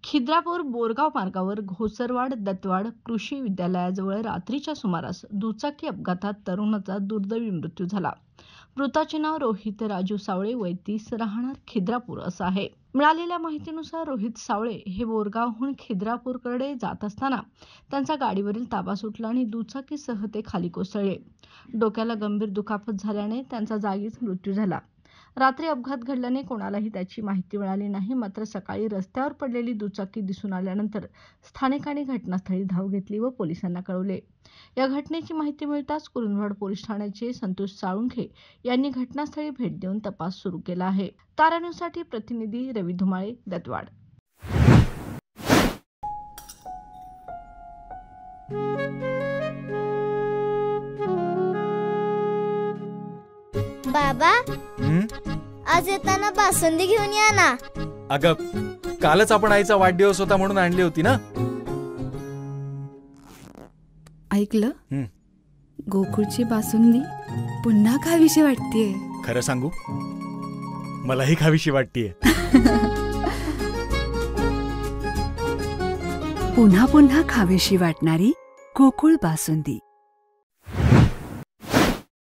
खिद्रापूर बोरगाव मार्गावर घोसरवाड दत्तवाड कृषी विद्यालयाजवळ रात्रीच्या सुमारास दुचाकी अपघातात तरुणाचा दुर्दैवी मृत्यू झाला. मृताचे नाव रोहित राजू सावळे वय 30 राहणार खिद्रापूर असं आहे. मिळालेल्या माहितीनुसार रोहित सावळे हे बोरगावहून खिद्रापूरकडे जात असताना त्यांचा गाडीवरील ताबा सुटला आणि दुचाकीसह ते खाली कोसळले. डोक्याला गंभीर दुखापत झाल्याने त्यांचा जागीच मृत्यू झाला. रात्री अपघात घडल्याने कोणालाही त्याची माहिती मिळाली नाही. मात्र सकाळी रस्त्यावर पडलेली दुचाकी दिसून आल्यानंतर स्थानिकांनी घटनास्थळी धाव घेतली व पोलिसांना कळवले. या घटनेची माहिती मिळताच कुरुंदवाड पोलीस ठाण्याचे संतोष साळुंखे यांनी घटनास्थळी भेट देऊन तपास सुरू केला आहे. तारान्यूजसाठी प्रतिनिधी रवी धुमाळे, दत्तवाड. बाबा, आज येताना बासुंदी घेऊन या ना. अगं, कालच आपण आईचा वाढदिवस होता म्हणून आणली होती ना. ऐकलं, गोकुळची बासुंदी पुन्हा खावीशी वाटतेय. खरं सांगू, मलाही खावीशी वाटतेय. पुन्हा पुन्हा खावीशी वाटणारी गोकुळ बासुंदी.